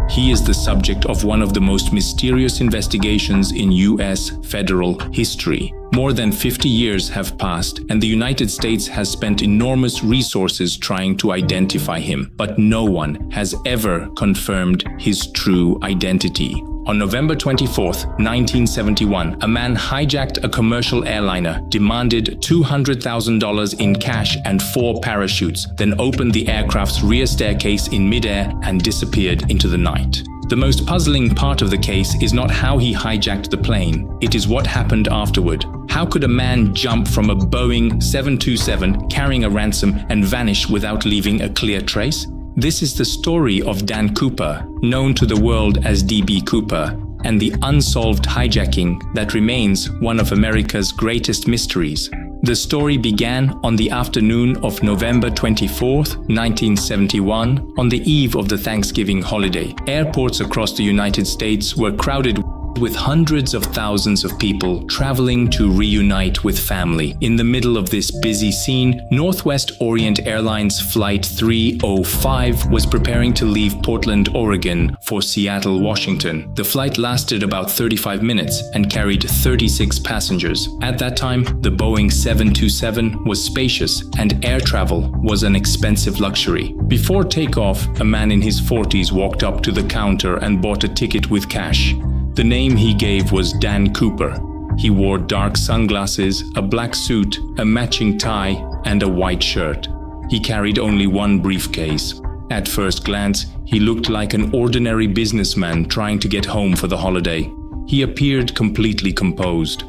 He is the subject of one of the most mysterious investigations in U.S. federal history. More than 50 years have passed, and the United States has spent enormous resources trying to identify him, but no one has ever confirmed his true identity. On November 24, 1971, a man hijacked a commercial airliner, demanded $200,000 in cash and 4 parachutes, then opened the aircraft's rear staircase in midair and disappeared into the night. The most puzzling part of the case is not how he hijacked the plane, it is what happened afterward. How could a man jump from a Boeing 727 carrying a ransom and vanish without leaving a clear trace? This is the story of Dan Cooper, known to the world as D.B. Cooper, and the unsolved hijacking that remains one of America's greatest mysteries. The story began on the afternoon of November 24, 1971, on the eve of the Thanksgiving holiday. Airports across the United States were crowded with hundreds of thousands of people traveling to reunite with family. In the middle of this busy scene, Northwest Orient Airlines Flight 305 was preparing to leave Portland, Oregon for Seattle, Washington. The flight lasted about 35 minutes and carried 36 passengers. At that time, the Boeing 727 was spacious and air travel was an expensive luxury. Before takeoff, a man in his 40s walked up to the counter and bought a ticket with cash. The name he gave was Dan Cooper. He wore dark sunglasses, a black suit, a matching tie, and a white shirt. He carried only one briefcase. At first glance, he looked like an ordinary businessman trying to get home for the holiday. He appeared completely composed.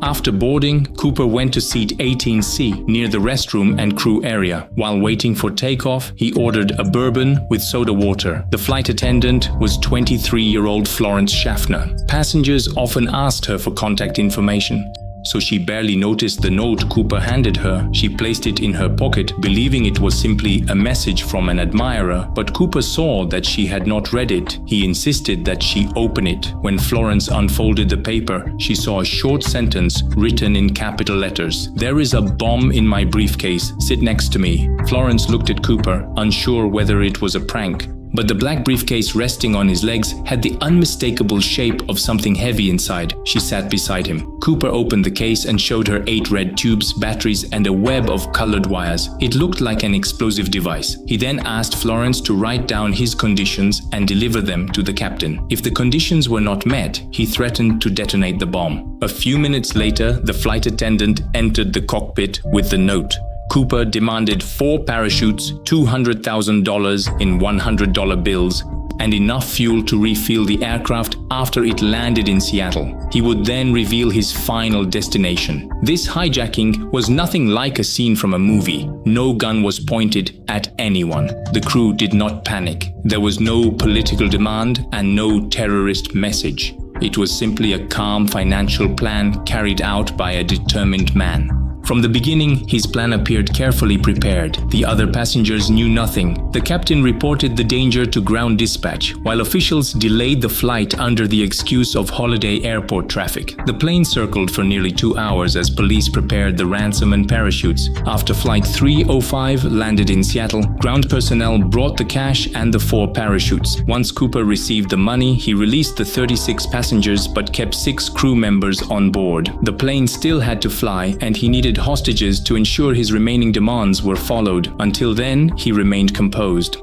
After boarding, Cooper went to seat 18C near the restroom and crew area. While waiting for takeoff, he ordered a bourbon with soda water. The flight attendant was 23-year-old Florence Schaffner. Passengers often asked her for contact information, so she barely noticed the note Cooper handed her. She placed it in her pocket, believing it was simply a message from an admirer, but Cooper saw that she had not read it. He insisted that she open it. When Florence unfolded the paper, she saw a short sentence written in capital letters. "There is a bomb in my briefcase. Sit next to me." Florence looked at Cooper, unsure whether it was a prank. But the black briefcase resting on his legs had the unmistakable shape of something heavy inside. She sat beside him. Cooper opened the case and showed her 8 red tubes, batteries, and a web of colored wires. It looked like an explosive device. He then asked Florence to write down his conditions and deliver them to the captain. If the conditions were not met, he threatened to detonate the bomb. A few minutes later, the flight attendant entered the cockpit with the note. Cooper demanded 4 parachutes, $200,000 in $100 bills, and enough fuel to refuel the aircraft after it landed in Seattle. He would then reveal his final destination. This hijacking was nothing like a scene from a movie. No gun was pointed at anyone. The crew did not panic. There was no political demand and no terrorist message. It was simply a calm financial plan carried out by a determined man. From the beginning, his plan appeared carefully prepared. The other passengers knew nothing. The captain reported the danger to ground dispatch, while officials delayed the flight under the excuse of holiday airport traffic. The plane circled for nearly 2 hours as police prepared the ransom and parachutes. After Flight 305 landed in Seattle, ground personnel brought the cash and the 4 parachutes. Once Cooper received the money, he released the 36 passengers but kept 6 crew members on board. The plane still had to fly, and he needed hostages to ensure his remaining demands were followed. Until then, he remained composed.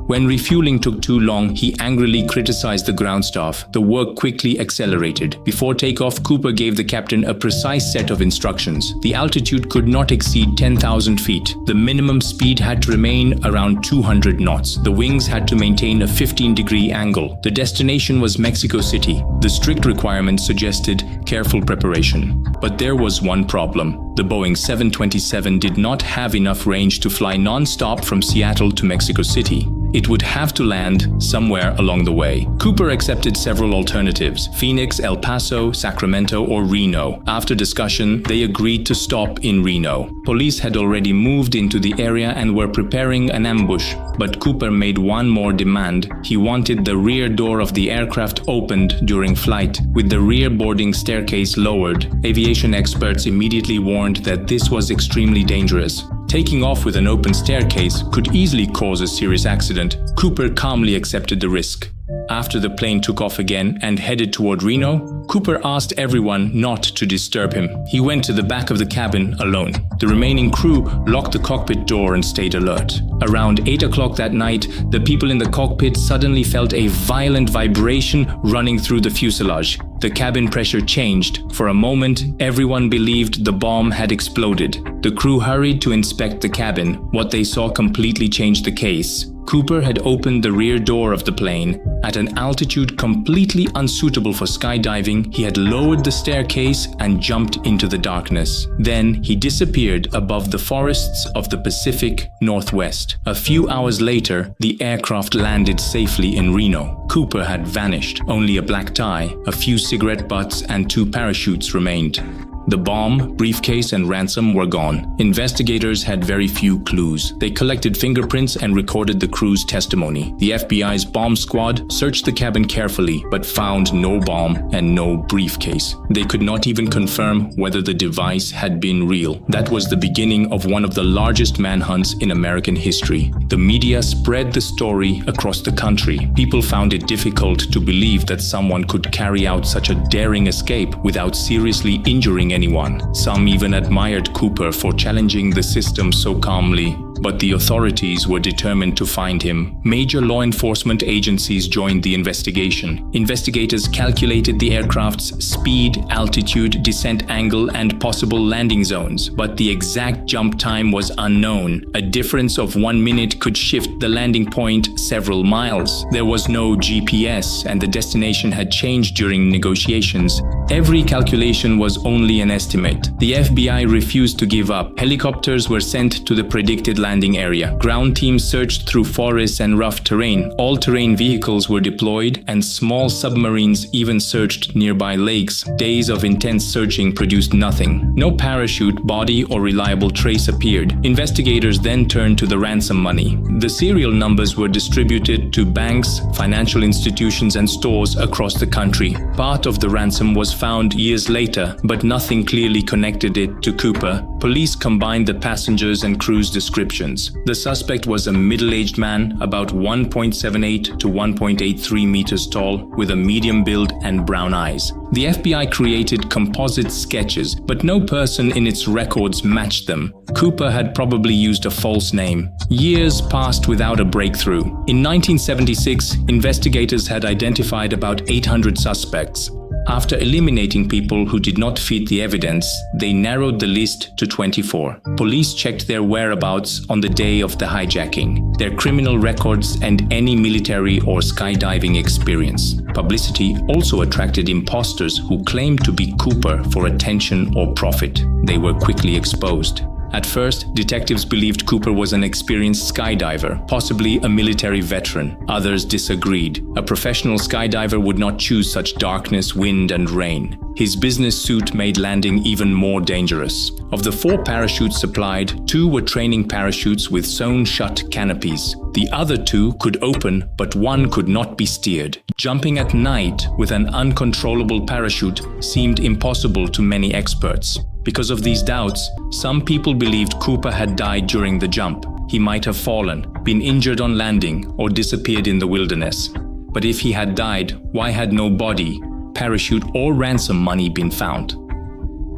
When refueling took too long, he angrily criticized the ground staff. The work quickly accelerated. Before takeoff, Cooper gave the captain a precise set of instructions. The altitude could not exceed 10,000 feet. The minimum speed had to remain around 200 knots. The wings had to maintain a 15-degree angle. The destination was Mexico City. The strict requirements suggested careful preparation. But there was one problem. The Boeing 727 did not have enough range to fly non-stop from Seattle to Mexico City. It would have to land somewhere along the way. Cooper accepted several alternatives: Phoenix, El Paso, Sacramento, or Reno. After discussion, they agreed to stop in Reno. Police had already moved into the area and were preparing an ambush, but Cooper made one more demand. He wanted the rear door of the aircraft opened during flight, with the rear boarding staircase lowered. Aviation experts immediately warned that this was extremely dangerous. Taking off with an open staircase could easily cause a serious accident. Cooper calmly accepted the risk. After the plane took off again and headed toward Reno, Cooper asked everyone not to disturb him. He went to the back of the cabin alone. The remaining crew locked the cockpit door and stayed alert. Around 8 o'clock that night, the people in the cockpit suddenly felt a violent vibration running through the fuselage. The cabin pressure changed. For a moment, everyone believed the bomb had exploded. The crew hurried to inspect the cabin. What they saw completely changed the case. Cooper had opened the rear door of the plane. At an altitude completely unsuitable for skydiving, he had lowered the staircase and jumped into the darkness. Then he disappeared above the forests of the Pacific Northwest. A few hours later, the aircraft landed safely in Reno. Cooper had vanished. Only a black tie, a few cigarette butts, and 2 parachutes remained. The bomb, briefcase, and ransom were gone. Investigators had very few clues. They collected fingerprints and recorded the crew's testimony. The FBI's bomb squad searched the cabin carefully, but found no bomb and no briefcase. They could not even confirm whether the device had been real. That was the beginning of one of the largest manhunts in American history. The media spread the story across the country. People found it difficult to believe that someone could carry out such a daring escape without seriously injuring anyone. Some even admired Cooper for challenging the system so calmly. But the authorities were determined to find him. Major law enforcement agencies joined the investigation. Investigators calculated the aircraft's speed, altitude, descent angle, and possible landing zones, but the exact jump time was unknown. A difference of 1 minute could shift the landing point several miles. There was no GPS, and the destination had changed during negotiations. Every calculation was only an estimate. The FBI refused to give up. Helicopters were sent to the predicted landing area. Ground teams searched through forests and rough terrain. All-terrain vehicles were deployed, and small submarines even searched nearby lakes. Days of intense searching produced nothing. No parachute, body, or reliable trace appeared. Investigators then turned to the ransom money. The serial numbers were distributed to banks, financial institutions, and stores across the country. Part of the ransom was found years later, but nothing clearly connected it to Cooper. Police combined the passengers and crew's descriptions. The suspect was a middle-aged man, about 1.78 to 1.83 meters tall, with a medium build and brown eyes. The FBI created composite sketches, but no person in its records matched them. Cooper had probably used a false name. Years passed without a breakthrough. In 1976, investigators had identified about 800 suspects. After eliminating people who did not fit the evidence, they narrowed the list to 24. Police checked their whereabouts on the day of the hijacking, their criminal records, and any military or skydiving experience. Publicity also attracted impostors who claimed to be Cooper for attention or profit. They were quickly exposed. At first, detectives believed Cooper was an experienced skydiver, possibly a military veteran. Others disagreed. A professional skydiver would not choose such darkness, wind, and rain. His business suit made landing even more dangerous. Of the 4 parachutes supplied, 2 were training parachutes with sewn-shut canopies. The other 2 could open, but 1 could not be steered. Jumping at night with an uncontrollable parachute seemed impossible to many experts. Because of these doubts, some people believed Cooper had died during the jump. He might have fallen, been injured on landing, or disappeared in the wilderness. But if he had died, why had no body, parachute, or ransom money been found?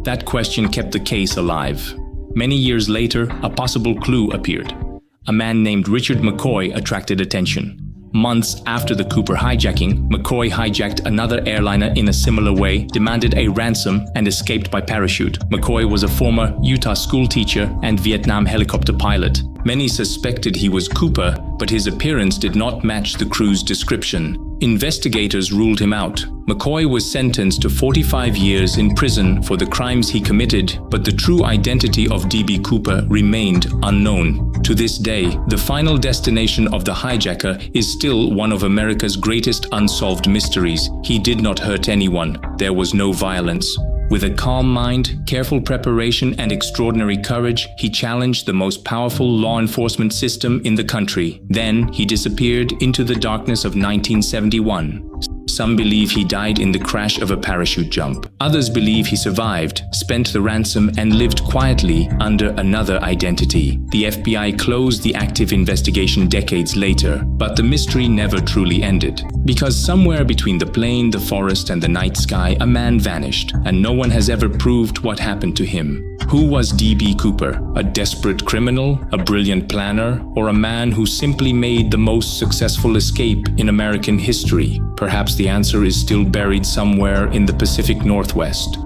That question kept the case alive. Many years later, a possible clue appeared. A man named Richard McCoy attracted attention. Months after the Cooper hijacking, McCoy hijacked another airliner in a similar way, demanded a ransom, and escaped by parachute. McCoy was a former Utah school teacher and Vietnam helicopter pilot. Many suspected he was Cooper, but his appearance did not match the crew's description. Investigators ruled him out. McCoy was sentenced to 45 years in prison for the crimes he committed, but the true identity of D.B. Cooper remained unknown. To this day, the final destination of the hijacker is still one of America's greatest unsolved mysteries. He did not hurt anyone. There was no violence. With a calm mind, careful preparation, and extraordinary courage, he challenged the most powerful law enforcement system in the country. Then he disappeared into the darkness of 1971. Some believe he died in the crash of a parachute jump. Others believe he survived, spent the ransom, and lived quietly under another identity. The FBI closed the active investigation decades later, but the mystery never truly ended. Because somewhere between the plane, the forest, and the night sky, a man vanished, and no one has ever proved what happened to him. Who was D.B. Cooper? A desperate criminal, a brilliant planner, or a man who simply made the most successful escape in American history? Perhaps the answer is still buried somewhere in the Pacific Northwest.